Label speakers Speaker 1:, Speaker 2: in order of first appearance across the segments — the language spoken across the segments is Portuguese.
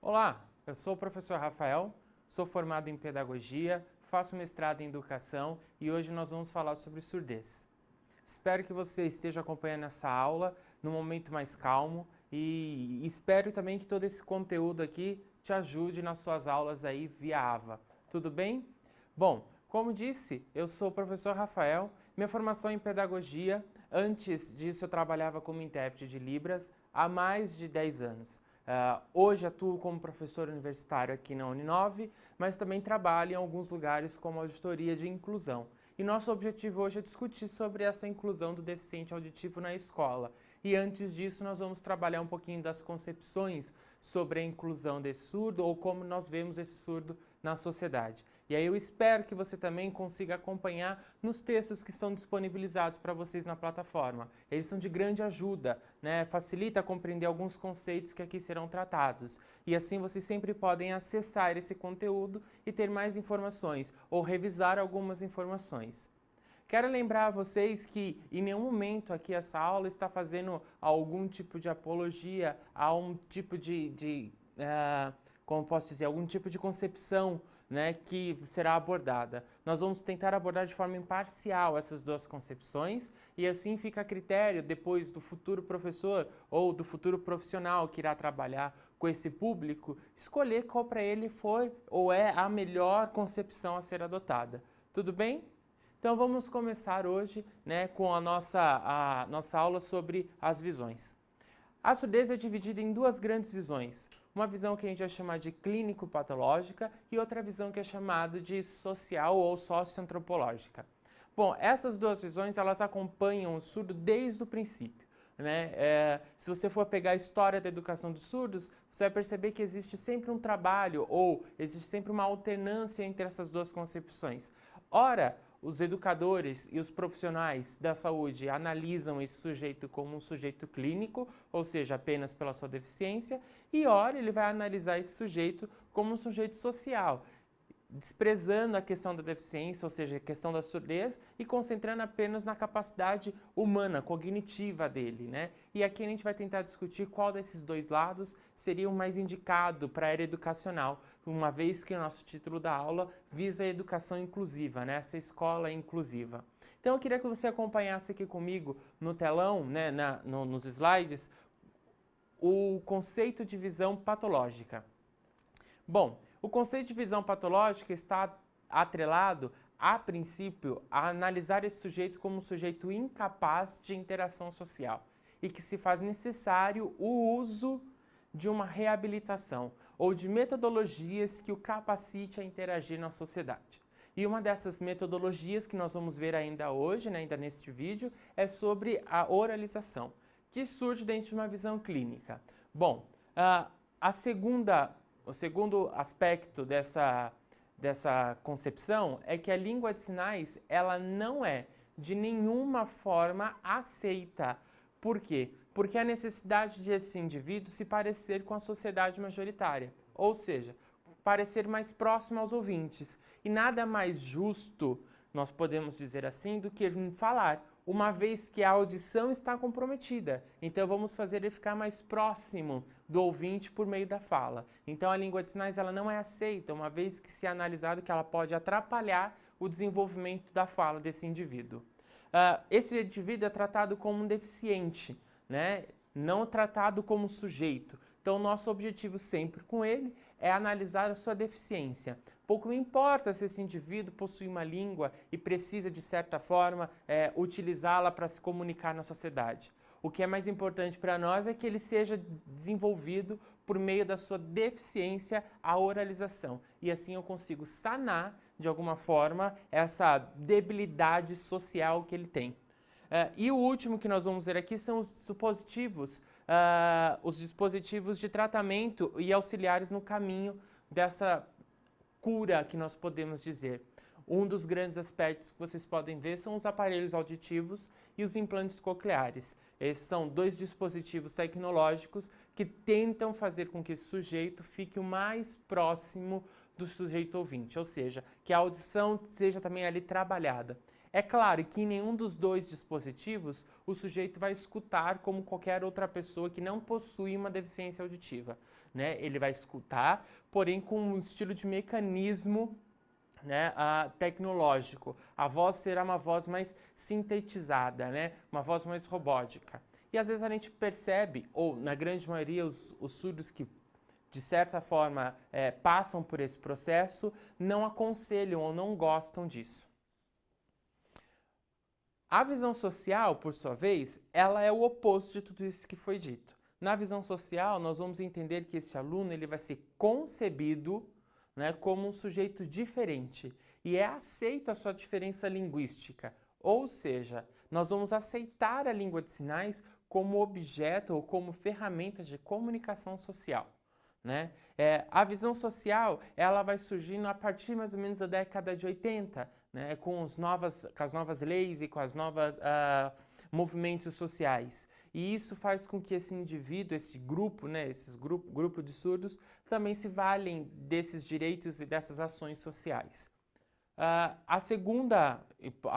Speaker 1: Olá, eu sou o professor Rafael, sou formado em pedagogia, faço mestrado em educação e hoje nós vamos falar sobre surdez. Espero que você esteja acompanhando essa aula num momento mais calmo e espero também que todo esse conteúdo aqui te ajude nas suas aulas aí via AVA. Tudo bem? Bom, como disse, eu sou o professor Rafael, minha formação é em pedagogia. Antes disso eu trabalhava como intérprete de Libras há mais de 10 anos. Hoje atuo como professor universitário aqui na Uninove, mas também trabalho em alguns lugares como auditoria de inclusão. E nosso objetivo hoje é discutir sobre essa inclusão do deficiente auditivo na escola. E antes disso, nós vamos trabalhar um pouquinho das concepções sobre a inclusão desse surdo ou como nós vemos esse surdo na sociedade. E aí eu espero que você também consiga acompanhar nos textos que são disponibilizados para vocês na plataforma. Eles são de grande ajuda, né? Facilita compreender alguns conceitos que aqui serão tratados. E assim vocês sempre podem acessar esse conteúdo e ter mais informações ou revisar algumas informações. Quero lembrar a vocês que em nenhum momento aqui essa aula está fazendo algum tipo de apologia a um tipo como posso dizer, algum tipo de concepção, né, que será abordada. Nós vamos tentar abordar de forma imparcial essas duas concepções e assim fica a critério depois do futuro professor ou do futuro profissional que irá trabalhar com esse público, escolher qual para ele for ou é a melhor concepção a ser adotada. Tudo bem? Então vamos começar hoje, né, com a nossa aula sobre as visões. A surdez é dividida em duas grandes visões. Uma visão que a gente vai chamar de clínico-patológica e outra visão que é chamada de social ou socioantropológica. Bom, essas duas visões elas acompanham o surdo desde o princípio. Né? Se você for pegar a história da educação dos surdos, você vai perceber que existe sempre um trabalho ou existe sempre uma alternância entre essas duas concepções. Ora, os educadores e os profissionais da saúde analisam esse sujeito como um sujeito clínico, ou seja, apenas pela sua deficiência, e ora ele vai analisar esse sujeito como um sujeito social, desprezando a questão da deficiência, ou seja, a questão da surdez, e concentrando apenas na capacidade humana, cognitiva dele, né? E aqui a gente vai tentar discutir qual desses dois lados seria o mais indicado para a área educacional, uma vez que o nosso título da aula visa a educação inclusiva, né? Essa escola inclusiva. Então eu queria que você acompanhasse aqui comigo no telão, né, nos slides, o conceito de visão patológica. Bom, o conceito de visão patológica está atrelado, a princípio, a analisar esse sujeito como um sujeito incapaz de interação social e que se faz necessário o uso de uma reabilitação ou de metodologias que o capacite a interagir na sociedade. E uma dessas metodologias que nós vamos ver ainda hoje, né, ainda neste vídeo, é sobre a oralização, que surge dentro de uma visão clínica. Bom, o segundo aspecto dessa concepção é que a língua de sinais ela não é de nenhuma forma aceita. Por quê? Porque a necessidade de esse indivíduo se parecer com a sociedade majoritária, ou seja, parecer mais próximo aos ouvintes. E nada mais justo, nós podemos dizer assim, do que falar, uma vez que a audição está comprometida. Então vamos fazer ele ficar mais próximo do ouvinte por meio da fala. Então a língua de sinais ela não é aceita, uma vez que se é analisado que ela pode atrapalhar o desenvolvimento da fala desse indivíduo. Esse indivíduo é tratado como um deficiente, né? Não tratado como sujeito. Então nosso objetivo sempre com ele é analisar a sua deficiência. Pouco me importa se esse indivíduo possui uma língua e precisa, de certa forma, utilizá-la para se comunicar na sociedade. O que é mais importante para nós é que ele seja desenvolvido por meio da sua deficiência, a oralização. E assim eu consigo sanar, de alguma forma, essa debilidade social que ele tem. E o último que nós vamos ver aqui são os dispositivos de tratamento e auxiliares no caminho dessa cura que nós podemos dizer. Um dos grandes aspectos que vocês podem ver são os aparelhos auditivos e os implantes cocleares. Esses são dois dispositivos tecnológicos que tentam fazer com que esse sujeito fique o mais próximo do sujeito ouvinte, ou seja, que a audição seja também ali trabalhada. É claro que em nenhum dos dois dispositivos o sujeito vai escutar como qualquer outra pessoa que não possui uma deficiência auditiva, né? Ele vai escutar, porém com um estilo de mecanismo, né, tecnológico. A voz será uma voz mais sintetizada, né? Uma voz mais robótica. E às vezes a gente percebe, ou na grande maioria os surdos que de certa forma passam por esse processo, não aconselham ou não gostam disso. A visão social, por sua vez, ela é o oposto de tudo isso que foi dito. Na visão social, nós vamos entender que esse aluno ele vai ser concebido, né, como um sujeito diferente e é aceito a sua diferença linguística. Ou seja, nós vamos aceitar a língua de sinais como objeto ou como ferramenta de comunicação social. Né? A visão social ela vai surgindo a partir mais ou menos da década de 80, né? com as novas leis e com as novas movimentos sociais. E isso faz com que esse indivíduo, esse grupo, né? Grupo de surdos, também se valem desses direitos e dessas ações sociais.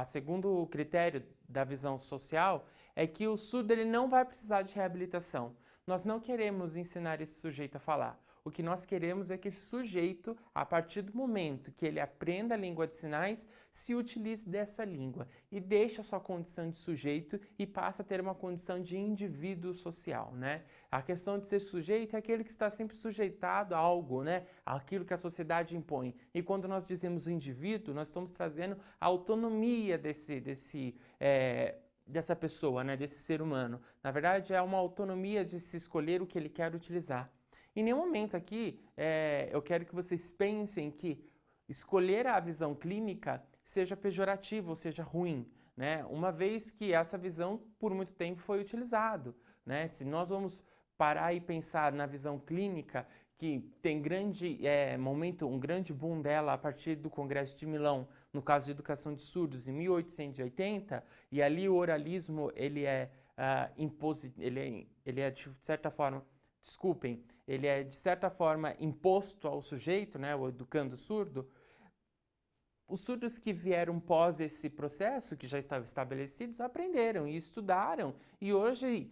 Speaker 1: Segundo critério da visão social é que o surdo ele não vai precisar de reabilitação. Nós não queremos ensinar esse sujeito a falar. O que nós queremos é que esse sujeito, a partir do momento que ele aprenda a língua de sinais, se utilize dessa língua e deixe a sua condição de sujeito e passe a ter uma condição de indivíduo social, né? A questão de ser sujeito é aquele que está sempre sujeitado a algo, né? Aquilo que a sociedade impõe. E quando nós dizemos indivíduo, nós estamos trazendo a autonomia dessa pessoa, né, desse ser humano. Na verdade, é uma autonomia de se escolher o que ele quer utilizar. Em nenhum momento aqui eu quero que vocês pensem que escolher a visão clínica seja pejorativo ou seja ruim, né? Uma vez que essa visão por muito tempo foi utilizado, né? Se nós vamos parar e pensar na visão clínica, que tem um grande boom dela a partir do Congresso de Milão, no caso de educação de surdos, em 1880, e ali o oralismo ele é de certa forma, ele é de certa forma imposto ao sujeito, né, o educando surdo. Os surdos que vieram pós esse processo, que já estavam estabelecidos, aprenderam e estudaram, e hoje,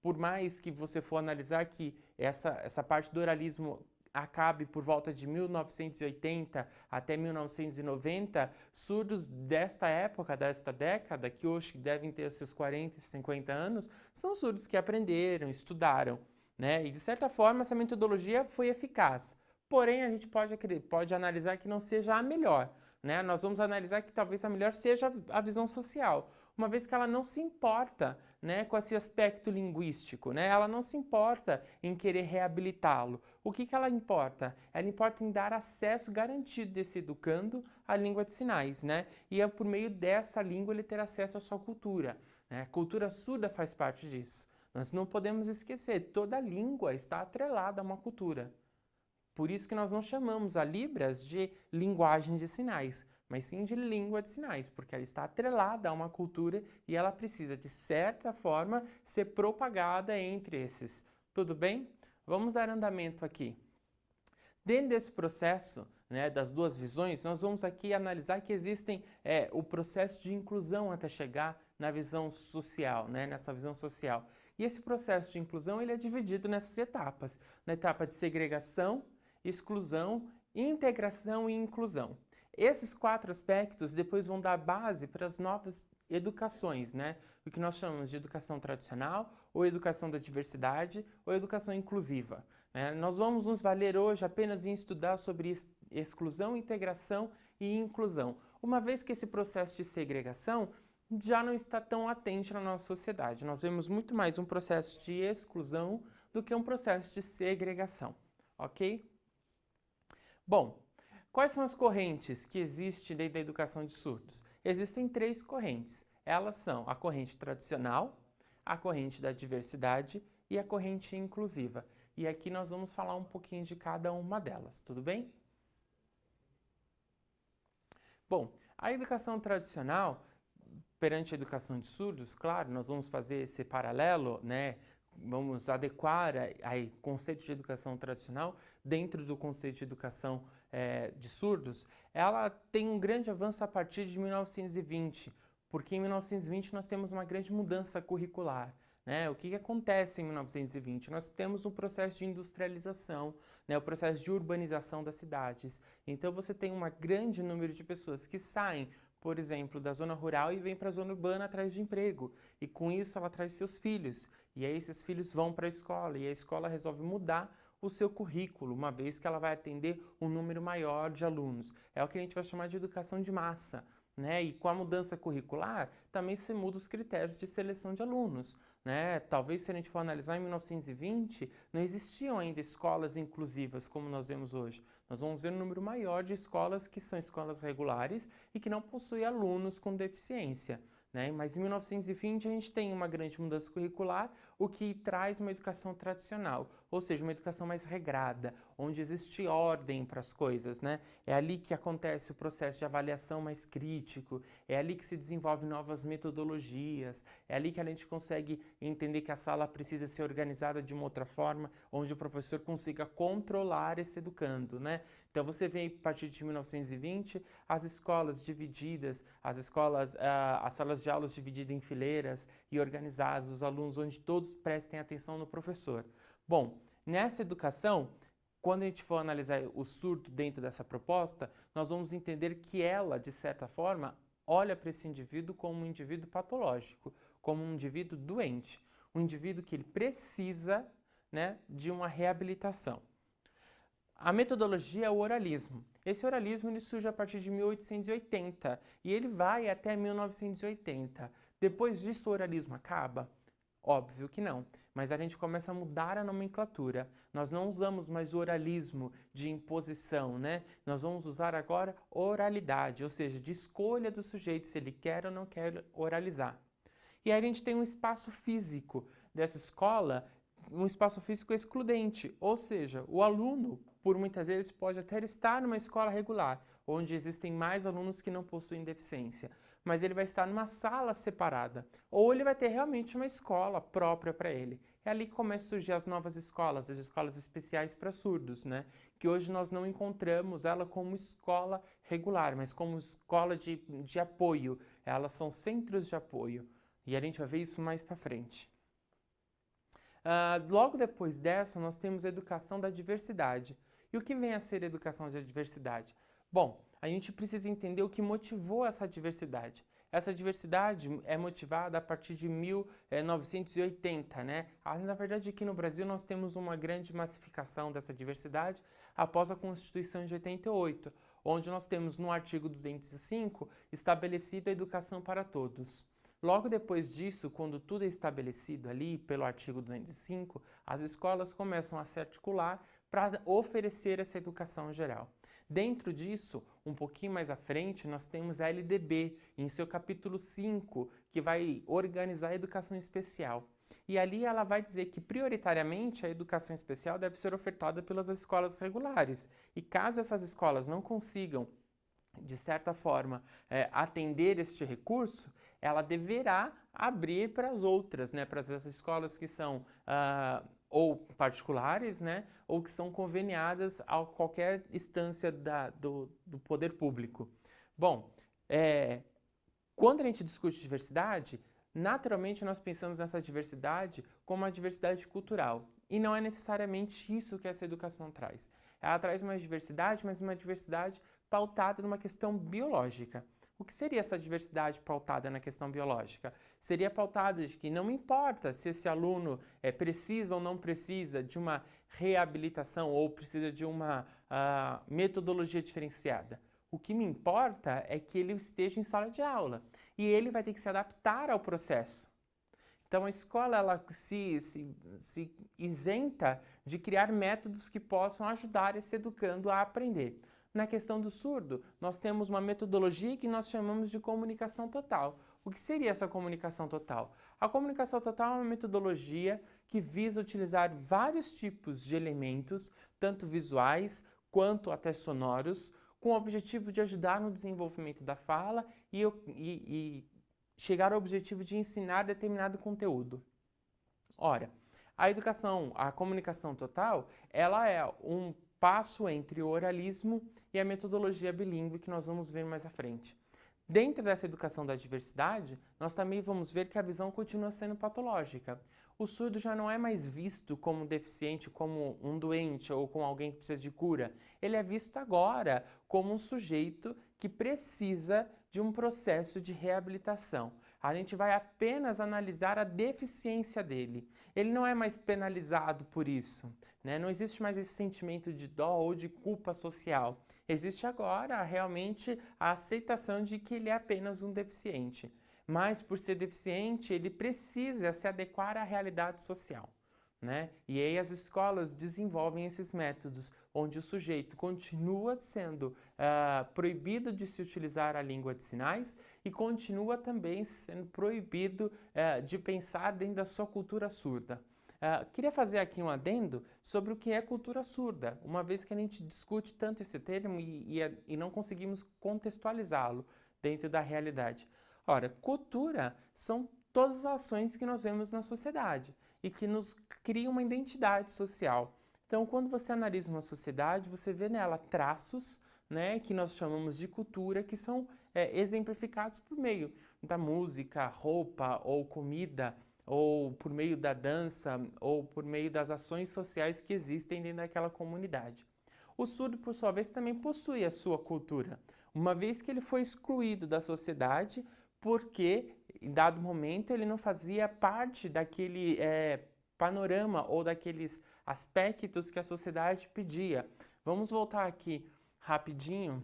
Speaker 1: por mais que você for analisar que essa parte do oralismo acabe por volta de 1980 até 1990, surdos desta época, desta década, que hoje devem ter seus 40, 50 anos, são surdos que aprenderam, estudaram, né? E de certa forma essa metodologia foi eficaz. Porém, a gente pode analisar que não seja a melhor, né? Nós vamos analisar que talvez a melhor seja a visão social, uma vez que ela não se importa, né, com esse aspecto linguístico, né? Ela não se importa em querer reabilitá-lo. O que ela importa? Ela importa em dar acesso garantido desse educando à língua de sinais, né? E é por meio dessa língua ele ter acesso à sua cultura, né? A cultura surda faz parte disso. Nós não podemos esquecer, toda língua está atrelada a uma cultura. Por isso que nós não chamamos a Libras de linguagem de sinais, mas sim de língua de sinais, porque ela está atrelada a uma cultura e ela precisa, de certa forma, ser propagada entre esses. Tudo bem? Vamos dar andamento aqui. Dentro desse processo, né, das duas visões, nós vamos aqui analisar que existem o processo de inclusão até chegar na visão social, né, nessa visão social. E esse processo de inclusão ele é dividido nessas etapas, na etapa de segregação, exclusão, integração e inclusão. Esses 4 aspectos depois vão dar base para as novas educações, né? O que nós chamamos de educação tradicional, ou educação da diversidade, ou educação inclusiva. Né? Nós vamos nos valer hoje apenas em estudar sobre exclusão, integração e inclusão, uma vez que esse processo de segregação já não está tão latente na nossa sociedade. Nós vemos muito mais um processo de exclusão do que um processo de segregação, ok? Bom, quais são as correntes que existem dentro da educação de surdos? Existem 3 correntes. Elas são a corrente tradicional, a corrente da diversidade e a corrente inclusiva. E aqui nós vamos falar um pouquinho de cada uma delas, tudo bem? Bom, a educação tradicional, perante a educação de surdos, claro, nós vamos fazer esse paralelo, né? Vamos adequar o conceito de educação tradicional dentro do conceito de educação de surdos. Ela tem um grande avanço a partir de 1920, Porque em 1920 nós temos uma grande mudança curricular. Né? O que acontece em 1920? Nós temos um processo de industrialização, né? O processo de urbanização das cidades. Então você tem um grande número de pessoas que saem, por exemplo, da zona rural e vêm para a zona urbana atrás de emprego. E com isso ela traz seus filhos. E aí esses filhos vão para a escola e a escola resolve mudar o seu currículo, uma vez que ela vai atender um número maior de alunos. É o que a gente vai chamar de educação de massa. Né? E com a mudança curricular, também se muda os critérios de seleção de alunos. Né? Talvez, se a gente for analisar, em 1920, não existiam ainda escolas inclusivas como nós vemos hoje. Nós vamos ver um número maior de escolas que são escolas regulares e que não possuem alunos com deficiência. Né? Mas em 1920 a gente tem uma grande mudança curricular, o que traz uma educação tradicional, ou seja, uma educação mais regrada, onde existe ordem para as coisas, né? É ali que acontece o processo de avaliação mais crítico, é ali que se desenvolvem novas metodologias, é ali que a gente consegue entender que a sala precisa ser organizada de uma outra forma, onde o professor consiga controlar esse educando, né? Então você vê a partir de 1920 as escolas divididas, as salas de aulas divididas em fileiras e organizadas, os alunos onde todos prestem atenção no professor. Bom, nessa educação, quando a gente for analisar o surdo dentro dessa proposta, nós vamos entender que ela, de certa forma, olha para esse indivíduo como um indivíduo patológico, como um indivíduo doente, um indivíduo que ele precisa, né, de uma reabilitação. A metodologia é o oralismo. Esse oralismo ele surge a partir de 1880 e ele vai até 1980. Depois disso, o oralismo acaba? Óbvio que não, mas a gente começa a mudar a nomenclatura. Nós não usamos mais o oralismo de imposição, né? Nós vamos usar agora oralidade, ou seja, de escolha do sujeito se ele quer ou não quer oralizar. E aí a gente tem um espaço físico dessa escola, um espaço físico excludente, ou seja, o aluno, por muitas vezes, pode até estar numa escola regular, onde existem mais alunos que não possuem deficiência, mas ele vai estar numa sala separada, ou ele vai ter realmente uma escola própria para ele. É ali que começam a surgir as novas escolas, as escolas especiais para surdos, né? Que hoje nós não encontramos ela como escola regular, mas como escola de apoio. Elas são centros de apoio, e a gente vai ver isso mais para frente. Logo depois dessa, nós temos a educação da diversidade. E o que vem a ser a educação da diversidade? Bom, a gente precisa entender o que motivou essa diversidade. Essa diversidade é motivada a partir de 1980, né? Na verdade, aqui no Brasil nós temos uma grande massificação dessa diversidade após a Constituição de 88, onde nós temos no artigo 205 estabelecida a educação para todos. Logo depois disso, quando tudo é estabelecido ali pelo artigo 205, as escolas começam a se articular para oferecer essa educação geral. Dentro disso, um pouquinho mais à frente, nós temos a LDB, em seu capítulo 5, que vai organizar a educação especial. E ali ela vai dizer que, prioritariamente, a educação especial deve ser ofertada pelas escolas regulares. E caso essas escolas não consigam, de certa forma, atender este recurso, ela deverá abrir para as outras, né, para as escolas que são ou particulares, né, ou que são conveniadas a qualquer instância do poder público. Bom, quando a gente discute diversidade, naturalmente nós pensamos nessa diversidade como uma diversidade cultural. E não é necessariamente isso que essa educação traz. Ela traz uma diversidade, mas uma diversidade pautada numa questão biológica. O que seria essa diversidade pautada na questão biológica? Seria pautada de que não importa se esse aluno precisa ou não precisa de uma reabilitação ou precisa de uma metodologia diferenciada. O que me importa é que ele esteja em sala de aula e ele vai ter que se adaptar ao processo. Então a escola ela se isenta de criar métodos que possam ajudar esse educando a aprender. Na questão do surdo, nós temos uma metodologia que nós chamamos de comunicação total. O que seria essa comunicação total? A comunicação total é uma metodologia que visa utilizar vários tipos de elementos, tanto visuais quanto até sonoros, com o objetivo de ajudar no desenvolvimento da fala e chegar ao objetivo de ensinar determinado conteúdo. Ora, a comunicação total, ela é um passo entre o oralismo e a metodologia bilíngue que nós vamos ver mais à frente. Dentro dessa educação da diversidade, nós também vamos ver que a visão continua sendo patológica. O surdo já não é mais visto como um deficiente, como um doente ou como alguém que precisa de cura. Ele é visto agora como um sujeito que precisa de um processo de reabilitação. A gente vai apenas analisar a deficiência dele. Ele não é mais penalizado por isso, né? Não existe mais esse sentimento de dó ou de culpa social. Existe agora realmente a aceitação de que ele é apenas um deficiente. Mas por ser deficiente, ele precisa se adequar à realidade social, né? E aí as escolas desenvolvem esses métodos, onde o sujeito continua sendo proibido de se utilizar a língua de sinais e continua também sendo proibido de pensar dentro da sua cultura surda. Queria fazer aqui um adendo sobre o que é cultura surda, uma vez que a gente discute tanto esse termo e não conseguimos contextualizá-lo dentro da realidade. Ora, cultura são todas as ações que nós vemos na sociedade e que nos criam uma identidade social. Então, quando você analisa uma sociedade, você vê nela traços, né, que nós chamamos de cultura, que são exemplificados por meio da música, roupa ou comida, ou por meio da dança, ou por meio das ações sociais que existem dentro daquela comunidade. O surdo, por sua vez, também possui a sua cultura, uma vez que ele foi excluído da sociedade porque, em dado momento, ele não fazia parte daquele panorama ou daqueles aspectos que a sociedade pedia. Vamos voltar aqui rapidinho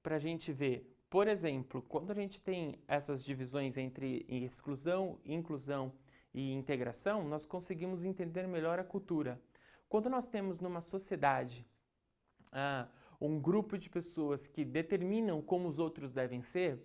Speaker 1: para a gente ver. Por exemplo, quando a gente tem essas divisões entre exclusão, inclusão e integração, nós conseguimos entender melhor a cultura. Quando nós temos numa sociedade um grupo de pessoas que determinam como os outros devem ser,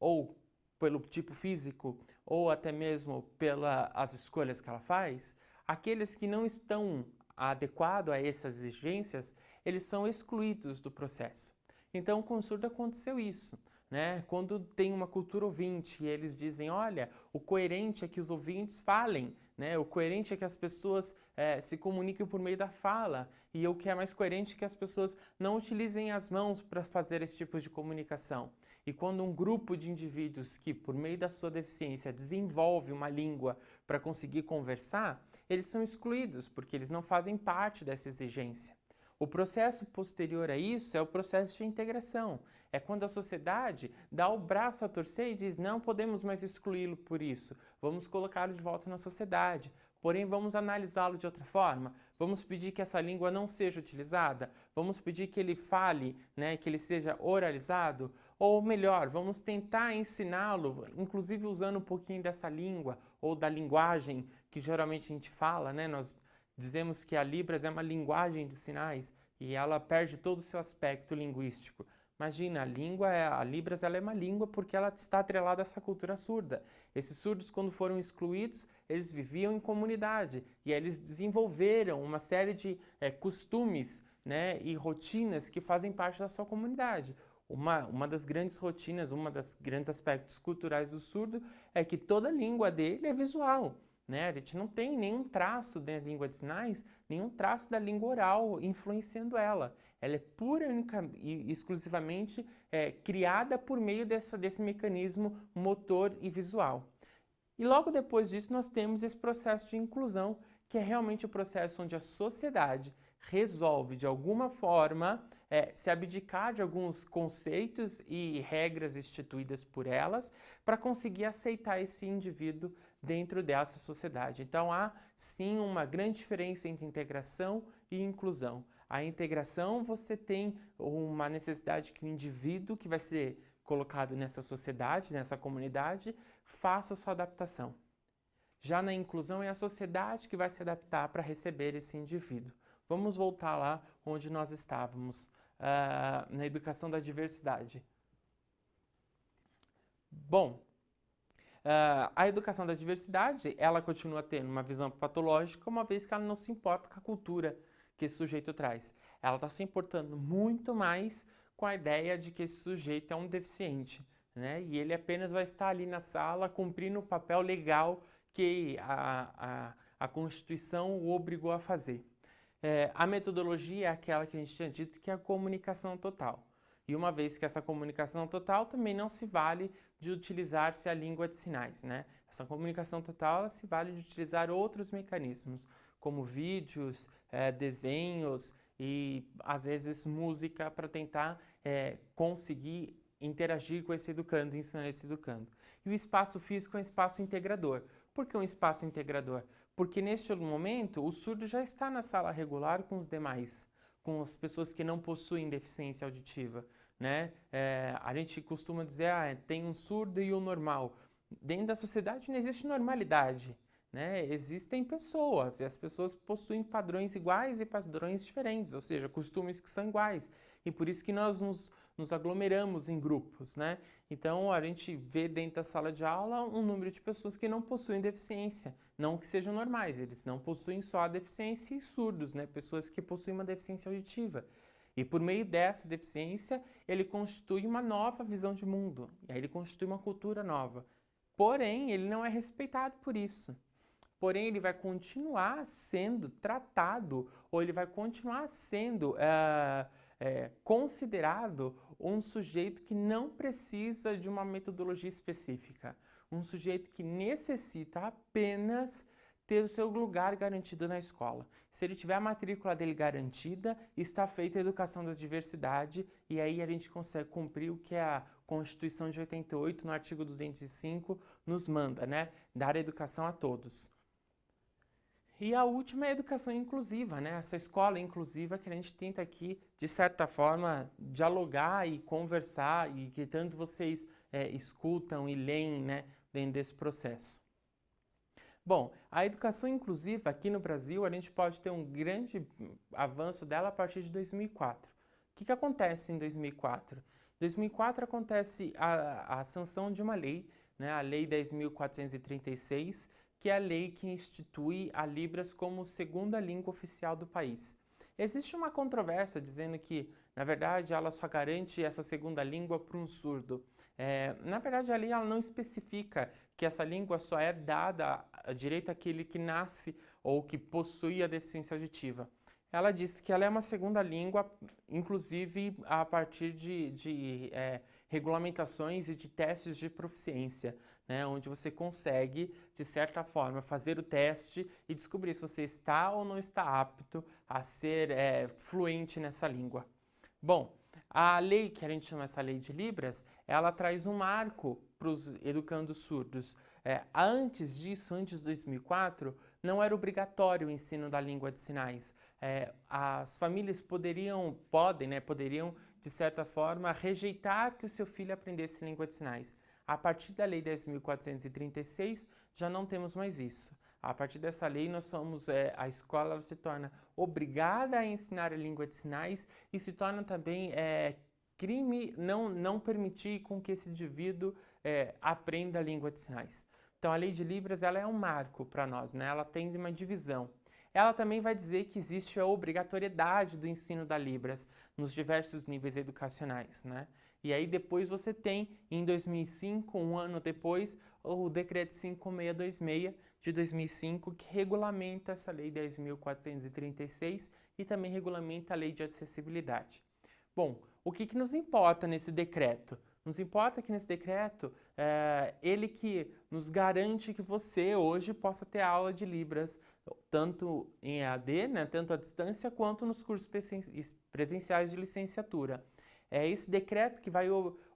Speaker 1: ou pelo tipo físico, ou até mesmo pelas escolhas que ela faz, aqueles que não estão adequados a essas exigências, eles são excluídos do processo. Então, com o surdo aconteceu isso, né? Quando tem uma cultura ouvinte e eles dizem, olha, o coerente é que os ouvintes falem, né? O coerente é que as pessoas se comuniquem por meio da fala, e o que é mais coerente é que as pessoas não utilizem as mãos para fazer esse tipo de comunicação. E quando um grupo de indivíduos que, por meio da sua deficiência, desenvolve uma língua para conseguir conversar, eles são excluídos, porque eles não fazem parte dessa exigência. O processo posterior a isso é o processo de integração. É quando a sociedade dá o braço a torcer e diz, não podemos mais excluí-lo por isso, vamos colocá-lo de volta na sociedade. Porém, vamos analisá-lo de outra forma, vamos pedir que essa língua não seja utilizada, vamos pedir que ele fale, né, que ele seja oralizado, ou melhor, vamos tentar ensiná-lo, inclusive usando um pouquinho dessa língua, ou da linguagem que geralmente a gente fala, né? Nós dizemos que a Libras é uma linguagem de sinais e ela perde todo o seu aspecto linguístico. Imagina, a Libras ela é uma língua porque ela está atrelada a essa cultura surda. Esses surdos, quando foram excluídos, eles viviam em comunidade e aí eles desenvolveram uma série de costumes, né, e rotinas que fazem parte da sua comunidade. Uma das grandes rotinas, uma das grandes aspectos culturais do surdo é que toda a língua dele é visual. Né? A gente não tem nenhum traço da língua de sinais, nenhum traço da língua oral influenciando ela. Ela é pura e exclusivamente criada por meio desse mecanismo motor e visual. E logo depois disso nós temos esse processo de inclusão, que é realmente o processo onde a sociedade resolve de alguma forma se abdicar de alguns conceitos e regras instituídas por elas para conseguir aceitar esse indivíduo dentro dessa sociedade. Então há sim uma grande diferença entre integração e inclusão. A integração você tem uma necessidade que o indivíduo que vai ser colocado nessa sociedade, nessa comunidade, faça sua adaptação. Já na inclusão é a sociedade que vai se adaptar para receber esse indivíduo. Vamos voltar lá onde nós estávamos, na educação da diversidade. Bom, a educação da diversidade, ela continua tendo uma visão patológica, uma vez que ela não se importa com a cultura que esse sujeito traz. Ela está se importando muito mais com a ideia de que esse sujeito é um deficiente, né? E ele apenas vai estar ali na sala cumprindo o papel legal que a Constituição o obrigou a fazer. A metodologia é aquela que a gente tinha dito que é a comunicação total. E uma vez que essa comunicação total também não se vale de utilizar-se a língua de sinais, né? Essa comunicação total ela se vale de utilizar outros mecanismos, como vídeos, desenhos e às vezes música para tentar conseguir interagir com esse educando, ensinar esse educando. E o espaço físico é um espaço integrador. Por que um espaço integrador? Porque neste momento o surdo já está na sala regular com os demais, com as pessoas que não possuem deficiência auditiva, né? A gente costuma dizer, tem um surdo e um normal. Dentro da sociedade não existe normalidade, né? Existem pessoas e as pessoas possuem padrões iguais e padrões diferentes, ou seja, costumes que são iguais. E por isso que nós nos aglomeramos em grupos, né? Então, a gente vê dentro da sala de aula um número de pessoas que não possuem deficiência, não que sejam normais, eles não possuem só a deficiência e surdos, né? Pessoas que possuem uma deficiência auditiva. E por meio dessa deficiência, ele constitui uma nova visão de mundo, e aí ele constitui uma cultura nova. Porém, ele não é respeitado por isso. Porém, ele vai continuar sendo tratado, ou ele vai continuar sendo considerado um sujeito que não precisa de uma metodologia específica. Um sujeito que necessita apenas ter o seu lugar garantido na escola. Se ele tiver a matrícula dele garantida, está feita a educação da diversidade e aí a gente consegue cumprir o que a Constituição de 88, no artigo 205, nos manda, né? Dar educação a todos. E a última é a educação inclusiva, né? Essa escola inclusiva que a gente tenta aqui, de certa forma, dialogar e conversar e que tanto vocês escutam e leem, né, dentro desse processo. Bom, a educação inclusiva aqui no Brasil, a gente pode ter um grande avanço dela a partir de 2004. O que acontece em 2004? Em 2004 acontece a sanção de uma lei, né, a Lei 10.436, que é a lei que institui a Libras como segunda língua oficial do país. Existe uma controvérsia dizendo que, na verdade, ela só garante essa segunda língua para um surdo. Na verdade, a lei ela não especifica que essa língua só é dada a direito àquele que nasce ou que possui a deficiência auditiva. Ela diz que ela é uma segunda língua, inclusive a partir de regulamentações e de testes de proficiência, né, onde você consegue, de certa forma, fazer o teste e descobrir se você está ou não está apto a ser fluente nessa língua. Bom, a lei, que a gente chama essa lei de Libras, ela traz um marco para os educandos surdos. Antes disso, antes de 2004, não era obrigatório o ensino da língua de sinais. As famílias poderiam, de certa forma, rejeitar que o seu filho aprendesse língua de sinais. A partir da Lei 10.436, já não temos mais isso. A partir dessa lei, a escola se torna obrigada a ensinar a língua de sinais e se torna também crime não permitir com que esse indivíduo aprenda a língua de sinais. Então, a Lei de Libras ela é um marco para nós, né? Ela tem uma divisão. Ela também vai dizer que existe a obrigatoriedade do ensino da Libras nos diversos níveis educacionais, né? E aí depois você tem, em 2005, um ano depois, o Decreto 5626 de 2005, que regulamenta essa Lei 10.436 e também regulamenta a Lei de Acessibilidade. Bom, o que nos importa nesse decreto? Nos importa que nesse decreto, ele que nos garante que você hoje possa ter aula de Libras, tanto em EAD, né, tanto à distância, quanto nos cursos presenciais de licenciatura. É esse decreto que vai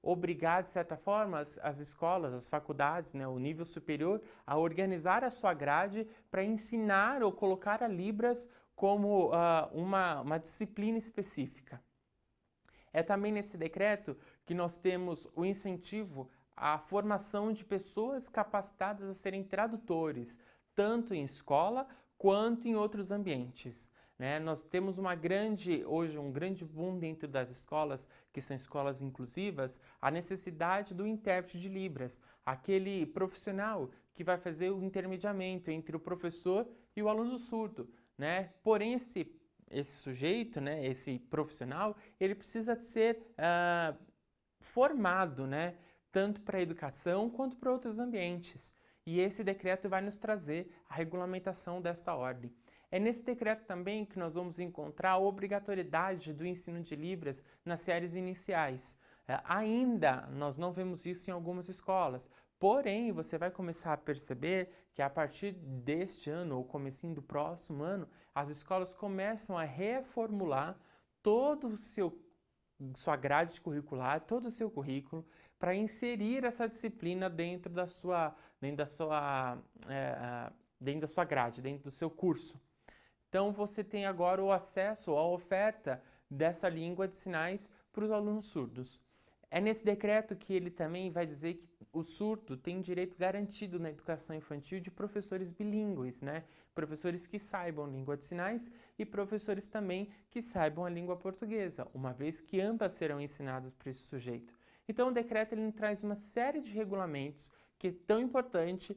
Speaker 1: obrigar, de certa forma, as escolas, as faculdades, né, o nível superior, a organizar a sua grade para ensinar ou colocar a Libras como uma disciplina específica. É também nesse decreto que nós temos o incentivo à formação de pessoas capacitadas a serem tradutores, tanto em escola quanto em outros ambientes. Né? Nós temos hoje um grande boom dentro das escolas, que são escolas inclusivas, a necessidade do intérprete de Libras, aquele profissional que vai fazer o intermediamento entre o professor e o aluno surdo. Né? Porém, esse sujeito, né, esse profissional, ele precisa ser formado, né, tanto para a educação quanto para outros ambientes. E esse decreto vai nos trazer a regulamentação dessa ordem. É nesse decreto também que nós vamos encontrar a obrigatoriedade do ensino de Libras nas séries iniciais. Ainda nós não vemos isso em algumas escolas, porém você vai começar a perceber que a partir deste ano ou comecinho do próximo ano, as escolas começam a reformular todo o sua grade curricular, todo o seu currículo, para inserir essa disciplina dentro da sua grade, dentro do seu curso. Então você tem agora o acesso à oferta dessa língua de sinais para os alunos surdos. É nesse decreto que ele também vai dizer que o surdo tem direito garantido na educação infantil de professores bilíngues, né? Professores que saibam língua de sinais e professores também que saibam a língua portuguesa, uma vez que ambas serão ensinadas para esse sujeito. Então o decreto ele traz uma série de regulamentos que é tão importante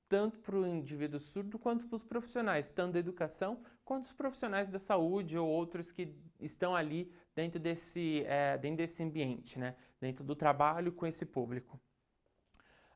Speaker 1: tanto para o indivíduo surdo quanto para os profissionais, tanto da educação quanto os profissionais da saúde ou outros que estão ali dentro desse ambiente, né? Dentro do trabalho com esse público.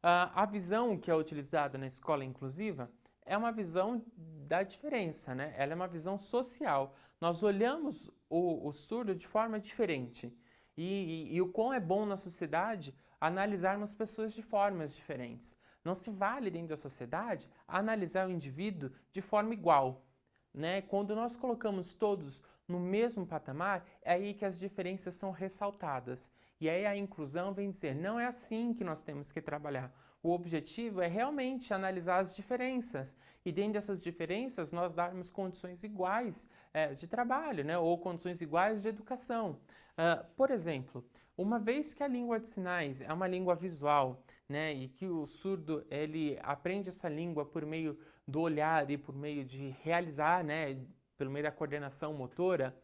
Speaker 1: A visão que é utilizada na escola inclusiva é uma visão da diferença, né? Ela é uma visão social. Nós olhamos o surdo de forma diferente. E o quão é bom na sociedade analisarmos pessoas de formas diferentes. Não se vale dentro da sociedade analisar o indivíduo de forma igual, né? Quando nós colocamos todos no mesmo patamar, é aí que as diferenças são ressaltadas. E aí a inclusão vem dizer, não é assim que nós temos que trabalhar. O objetivo é realmente analisar as diferenças e dentro dessas diferenças nós darmos condições iguais de trabalho, né? Ou condições iguais de educação. Por exemplo, uma vez que a língua de sinais é uma língua visual, né, e que o surdo ele aprende essa língua por meio do olhar e por meio de realizar, né, pelo meio da coordenação motora,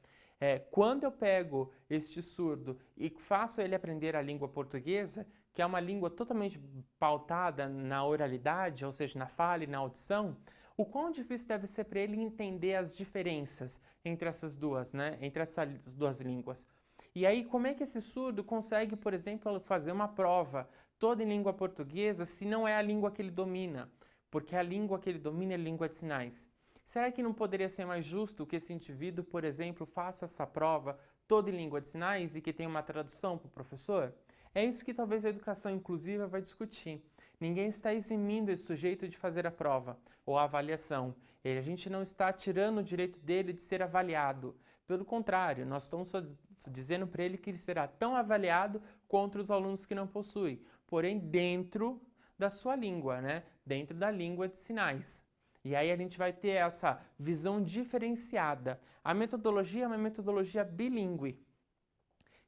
Speaker 1: quando eu pego este surdo e faço ele aprender a língua portuguesa, que é uma língua totalmente pautada na oralidade, ou seja, na fala e na audição, o quão difícil deve ser para ele entender as diferenças entre essas duas, né, entre essas duas línguas. E aí, como é que esse surdo consegue, por exemplo, fazer uma prova toda em língua portuguesa se não é a língua que ele domina? Porque a língua que ele domina é a língua de sinais. Será que não poderia ser mais justo que esse indivíduo, por exemplo, faça essa prova toda em língua de sinais e que tenha uma tradução para o professor? É isso que talvez a educação inclusiva vai discutir. Ninguém está eximindo esse sujeito de fazer a prova ou a avaliação. A gente não está tirando o direito dele de ser avaliado. Pelo contrário, nós estamos só dizendo para ele que ele será tão avaliado quanto os alunos que não possuem, porém dentro da sua língua, né? Dentro da língua de sinais. E aí a gente vai ter essa visão diferenciada. A metodologia é uma metodologia bilíngue.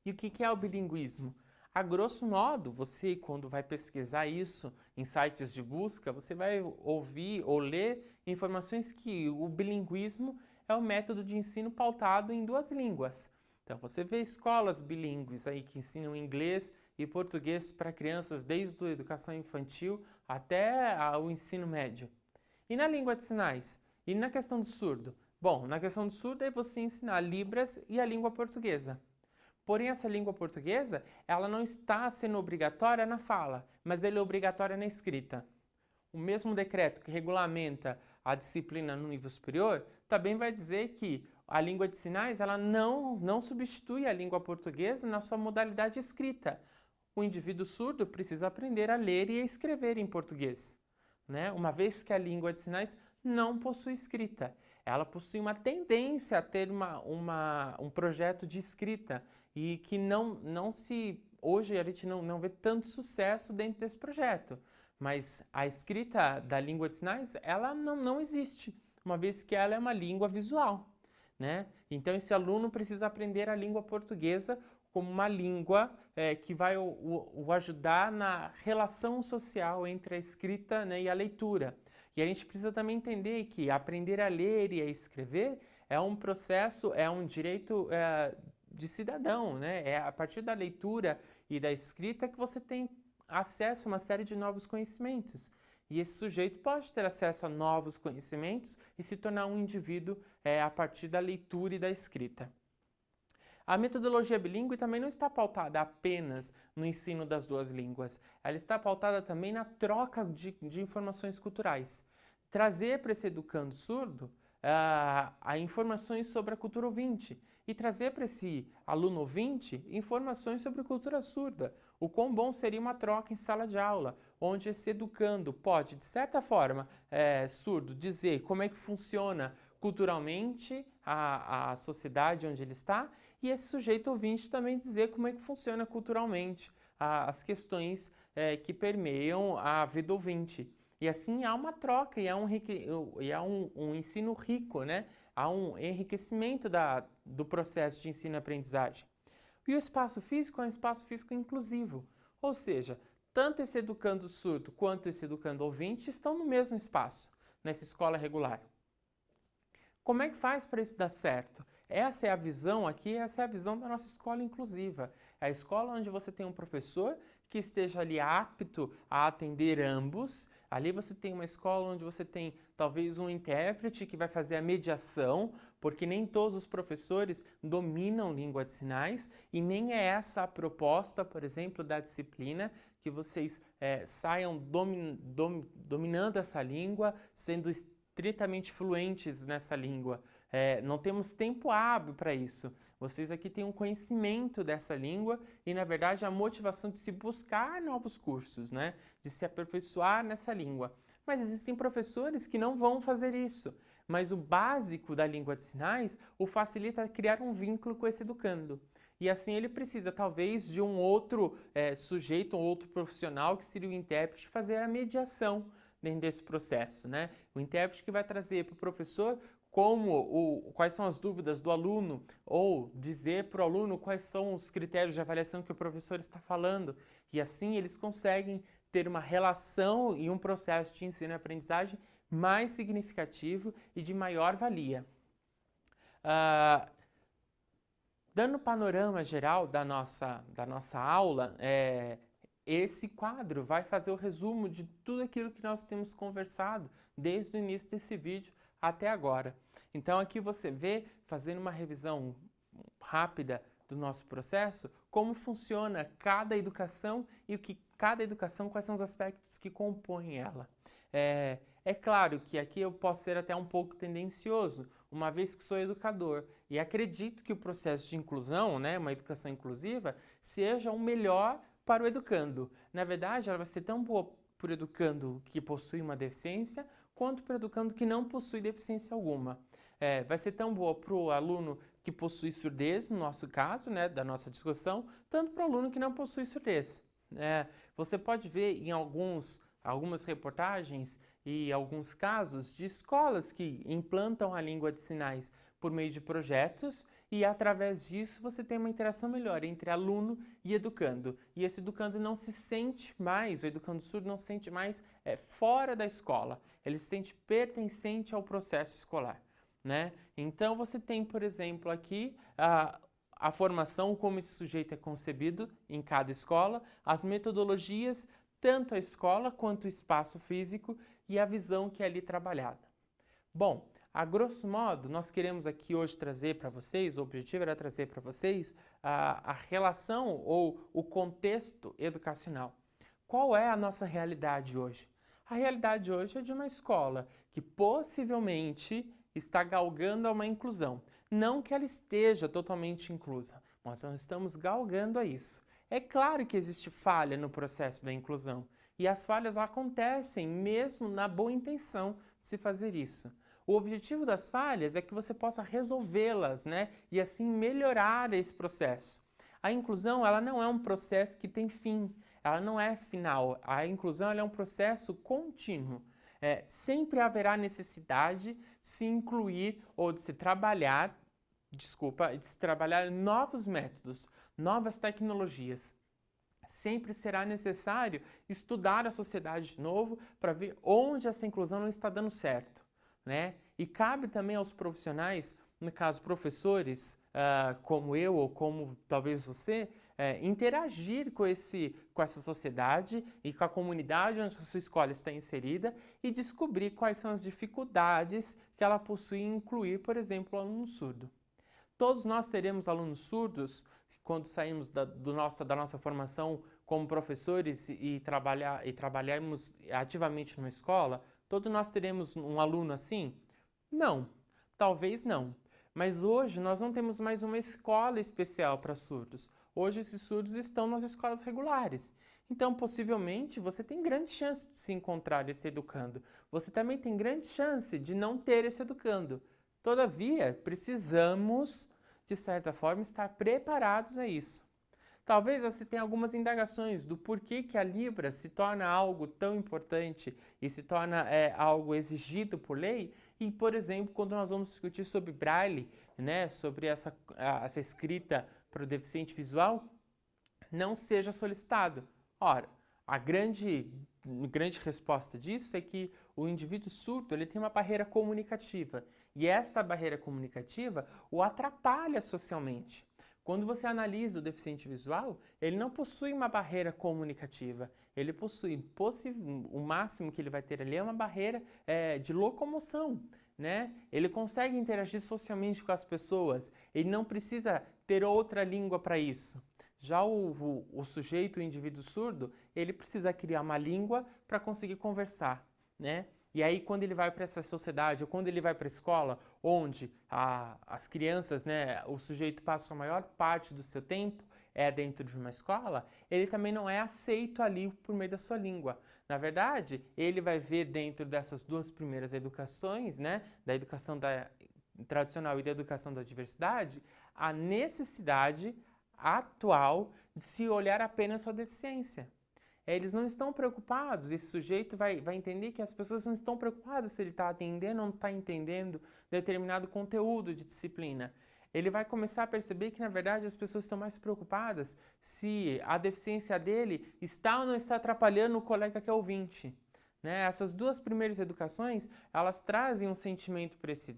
Speaker 1: E o que é o bilinguismo? A grosso modo, você quando vai pesquisar isso em sites de busca, você vai ouvir ou ler informações que o bilinguismo é um método de ensino pautado em duas línguas. Então você vê escolas bilíngues aí que ensinam inglês e português para crianças desde a educação infantil até o ensino médio. E na língua de sinais? E na questão do surdo? Bom, na questão do surdo é você ensinar Libras e a língua portuguesa. Porém, essa língua portuguesa, ela não está sendo obrigatória na fala, mas ela é obrigatória na escrita. O mesmo decreto que regulamenta a disciplina no nível superior também vai dizer que a língua de sinais ela não substitui a língua portuguesa na sua modalidade escrita. O indivíduo surdo precisa aprender a ler e a escrever em português, né? Uma vez que a língua de sinais não possui escrita. Ela possui uma tendência a ter um projeto de escrita e que hoje a gente não vê tanto sucesso dentro desse projeto. Mas a escrita da língua de sinais, ela não existe, uma vez que ela é uma língua visual, né? Então esse aluno precisa aprender a língua portuguesa como uma língua que vai o ajudar na relação social entre a escrita, né, e a leitura. E a gente precisa também entender que aprender a ler e a escrever é um processo, é um direito de cidadão, né? É a partir da leitura e da escrita que você tem acesso a uma série de novos conhecimentos. E esse sujeito pode ter acesso a novos conhecimentos e se tornar um indivíduo a partir da leitura e da escrita. A metodologia bilíngue também não está pautada apenas no ensino das duas línguas, ela está pautada também na troca de informações culturais. Trazer para esse educando surdo a informações sobre a cultura ouvinte e trazer para esse aluno ouvinte informações sobre cultura surda. O quão bom seria uma troca em sala de aula, onde esse educando pode, de certa forma, surdo, dizer como é que funciona culturalmente a sociedade onde ele está, e esse sujeito ouvinte também dizer como é que funciona culturalmente as questões que permeiam a vida ouvinte. E assim há uma troca e há um ensino rico, né? Há um enriquecimento do processo de ensino-aprendizagem. E o espaço físico é um espaço físico inclusivo, ou seja, tanto esse educando surdo quanto esse educando ouvinte estão no mesmo espaço, nessa escola regular. Como é que faz para isso dar certo? Essa é a visão aqui, essa é a visão da nossa escola inclusiva. É a escola onde você tem um professor que esteja ali apto a atender ambos. Ali você tem uma escola onde você tem talvez um intérprete que vai fazer a mediação, porque nem todos os professores dominam língua de sinais e nem é essa a proposta, por exemplo, da disciplina, que vocês saiam dominando essa língua, sendo estritamente fluentes nessa língua. Não temos tempo hábil para isso. Vocês aqui têm um conhecimento dessa língua e, na verdade, a motivação de se buscar novos cursos, né? De se aperfeiçoar nessa língua. Mas existem professores que não vão fazer isso. Mas o básico da língua de sinais o facilita a criar um vínculo com esse educando. E assim ele precisa, talvez, de um outro sujeito, um outro profissional, que seria o intérprete, fazer a mediação dentro desse processo, né? O intérprete que vai trazer para o professor quais são as dúvidas do aluno, ou dizer para o aluno quais são os critérios de avaliação que o professor está falando. E assim eles conseguem ter uma relação e um processo de ensino e aprendizagem mais significativo e de maior valia. Dando o panorama geral da nossa aula, esse quadro vai fazer o resumo de tudo aquilo que nós temos conversado desde o início desse vídeo até agora. Então aqui você vê, fazendo uma revisão rápida do nosso processo, como funciona cada educação e o que cada educação, quais são os aspectos que compõem ela. É claro que aqui eu posso ser até um pouco tendencioso, uma vez que sou educador, e acredito que o processo de inclusão, né, uma educação inclusiva, seja o melhor para o educando. Na verdade, ela vai ser tão boa para o educando que possui uma deficiência, quanto para o educando que não possui deficiência alguma. Vai ser tão boa para o aluno que possui surdez, no nosso caso, né, da nossa discussão, tanto para o aluno que não possui surdez. Você pode ver em algumas reportagens e alguns casos de escolas que implantam a língua de sinais por meio de projetos e através disso você tem uma interação melhor entre aluno e educando. E esse educando não se sente mais, o educando surdo não se sente mais fora da escola, ele se sente pertencente ao processo escolar, né? Então você tem, por exemplo, aqui a formação, como esse sujeito é concebido em cada escola, as metodologias, tanto a escola quanto o espaço físico e a visão que é ali trabalhada. Bom, a grosso modo, nós queremos aqui hoje trazer para vocês, o objetivo era trazer para vocês a relação ou o contexto educacional. Qual é a nossa realidade hoje? A realidade hoje é de uma escola que possivelmente está galgando a uma inclusão. Não que ela esteja totalmente inclusa, mas nós estamos galgando a isso. É claro que existe falha no processo da inclusão, e as falhas acontecem mesmo na boa intenção de se fazer isso. O objetivo das falhas é que você possa resolvê-las, né? E assim melhorar esse processo. A inclusão, ela não é um processo que tem fim, ela não é final. A inclusão, ela é um processo contínuo. Sempre haverá necessidade de se incluir ou de se trabalhar, novos métodos, novas tecnologias. Sempre será necessário estudar a sociedade de novo para ver onde essa inclusão não está dando certo, né? E cabe também aos profissionais, no caso professores, como eu ou como talvez você, interagir com essa sociedade e com a comunidade onde a sua escola está inserida e descobrir quais são as dificuldades que ela possui em incluir, por exemplo, o aluno surdo. Todos nós teremos alunos surdos quando saímos da nossa formação como professores e trabalharmos ativamente numa escola. Todos nós teremos um aluno assim? Não. Talvez não. Mas hoje nós não temos mais uma escola especial para surdos. Hoje esses surdos estão nas escolas regulares. Então, possivelmente, você tem grande chance de se encontrar esse educando. Você também tem grande chance de não ter esse educando. Todavia, precisamos, de certa forma, estar preparados a isso. Talvez você tenha algumas indagações do porquê que a Libra se torna algo tão importante e se torna algo exigido por lei. E, por exemplo, quando nós vamos discutir sobre Braille, né, sobre essa escrita para o deficiente visual, não seja solicitado. Ora, a grande resposta disso é que o indivíduo surdo ele tem uma barreira comunicativa e esta barreira comunicativa o atrapalha socialmente. Quando você analisa o deficiente visual, ele não possui uma barreira comunicativa, ele possui, o máximo que ele vai ter ali é uma barreira de locomoção, né? Ele consegue interagir socialmente com as pessoas, ele não precisa ter outra língua para isso. Já o sujeito, o indivíduo surdo, ele precisa criar uma língua para conseguir conversar, né? E aí, quando ele vai para essa sociedade, ou quando ele vai para a escola, onde as crianças, né, o sujeito passa a maior parte do seu tempo dentro de uma escola, ele também não é aceito ali por meio da sua língua. Na verdade, ele vai ver dentro dessas duas primeiras educações, né, da educação tradicional e da educação da diversidade, a necessidade atual de se olhar apenas sua deficiência. Eles não estão preocupados, esse sujeito vai entender que as pessoas não estão preocupadas se ele está atendendo ou não está entendendo determinado conteúdo de disciplina. Ele vai começar a perceber que, na verdade, as pessoas estão mais preocupadas se a deficiência dele está ou não está atrapalhando o colega que é ouvinte. Né? Essas duas primeiras educações, elas trazem um sentimento para esse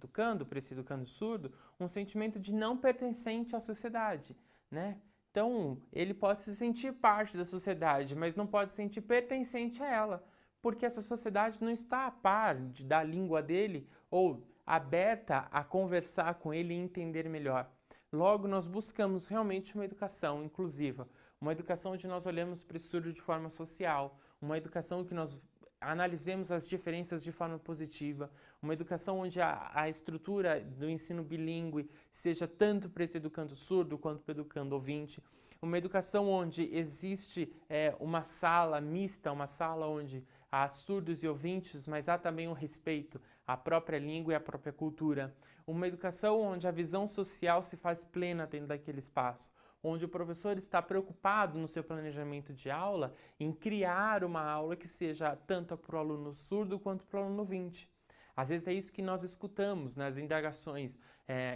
Speaker 1: educando surdo, um sentimento de não pertencente à sociedade, né? Então, ele pode se sentir parte da sociedade, mas não pode se sentir pertencente a ela, porque essa sociedade não está a par da língua dele ou aberta a conversar com ele e entender melhor. Logo, nós buscamos realmente uma educação inclusiva, uma educação onde nós olhamos para o surdo de forma social, uma educação que nós analisemos as diferenças de forma positiva, uma educação onde a estrutura do ensino bilíngue seja tanto para esse educando surdo quanto para o educando ouvinte, uma educação onde existe uma sala mista, uma sala onde há surdos e ouvintes, mas há também um respeito à própria língua e à própria cultura, uma educação onde a visão social se faz plena dentro daquele espaço, onde o professor está preocupado no seu planejamento de aula em criar uma aula que seja tanto para o aluno surdo quanto para o aluno ouvinte. Às vezes é isso que nós escutamos nas indagações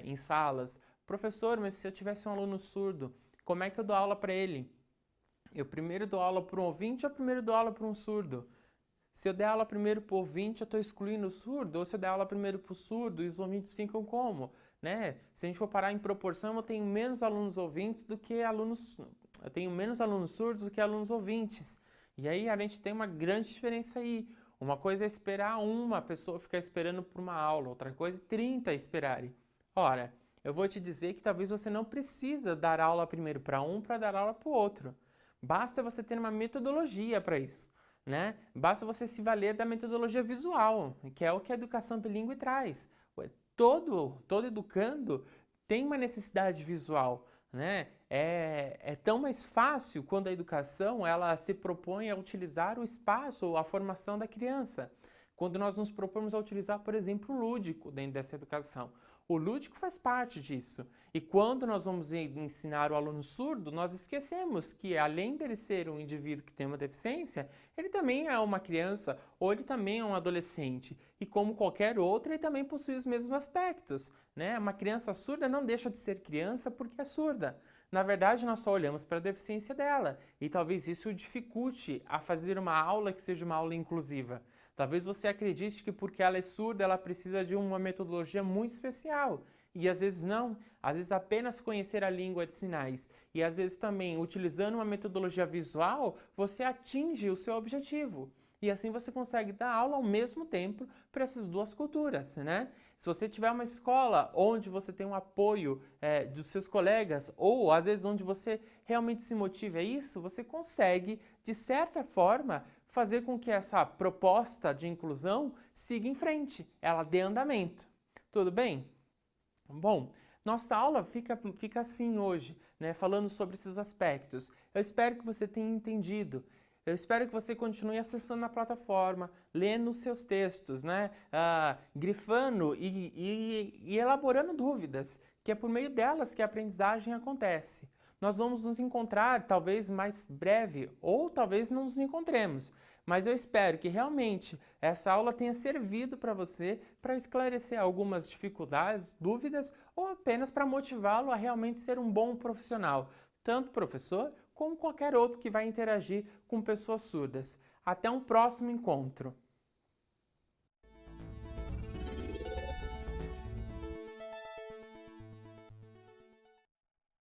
Speaker 1: em salas. Professor, mas se eu tivesse um aluno surdo, como é que eu dou aula para ele? Eu primeiro dou aula para um ouvinte ou primeiro dou aula para um surdo? Se eu der aula primeiro para o ouvinte, eu estou excluindo o surdo? Ou se eu der aula primeiro para o surdo e os ouvintes ficam como? Né? Se a gente for parar em proporção, eu tenho menos alunos ouvintes do que alunos... Eu tenho menos alunos surdos do que alunos ouvintes. E aí a gente tem uma grande diferença aí. Uma coisa é esperar uma pessoa ficar esperando por uma aula, outra coisa é 30 esperarem. Ora, eu vou te dizer que talvez você não precisa dar aula primeiro para um para dar aula para o outro. Basta você ter uma metodologia para isso. Né? Basta você se valer da metodologia visual, que é o que a educação bilíngue traz. Todo educando tem uma necessidade visual, né? É tão mais fácil quando a educação ela se propõe a utilizar o espaço ou a formação da criança. Quando nós nos propomos a utilizar, por exemplo, o lúdico dentro dessa educação. O lúdico faz parte disso. E quando nós vamos ensinar o aluno surdo, nós esquecemos que, além dele ser um indivíduo que tem uma deficiência, ele também é uma criança ou ele também é um adolescente. E como qualquer outro, ele também possui os mesmos aspectos, né? Uma criança surda não deixa de ser criança porque é surda. Na verdade, nós só olhamos para a deficiência dela. E talvez isso dificulte a fazer uma aula que seja uma aula inclusiva. Talvez você acredite que porque ela é surda, ela precisa de uma metodologia muito especial. E às vezes não. Às vezes apenas conhecer a língua de sinais. E às vezes também, utilizando uma metodologia visual, você atinge o seu objetivo. E assim você consegue dar aula ao mesmo tempo para essas duas culturas, né? Se você tiver uma escola onde você tem um apoio dos seus colegas, ou às vezes onde você realmente se motive a isso, você consegue, de certa forma, fazer com que essa proposta de inclusão siga em frente, ela dê andamento. Tudo bem? Bom, nossa aula fica assim hoje, né, falando sobre esses aspectos. Eu espero que você tenha entendido. Eu espero que você continue acessando a plataforma, lendo os seus textos, né, grifando e elaborando dúvidas, que é por meio delas que a aprendizagem acontece. Nós vamos nos encontrar talvez mais breve, ou talvez não nos encontremos, mas eu espero que realmente essa aula tenha servido para você para esclarecer algumas dificuldades, dúvidas ou apenas para motivá-lo a realmente ser um bom profissional, tanto professor como qualquer outro que vai interagir com pessoas surdas. Até um próximo encontro!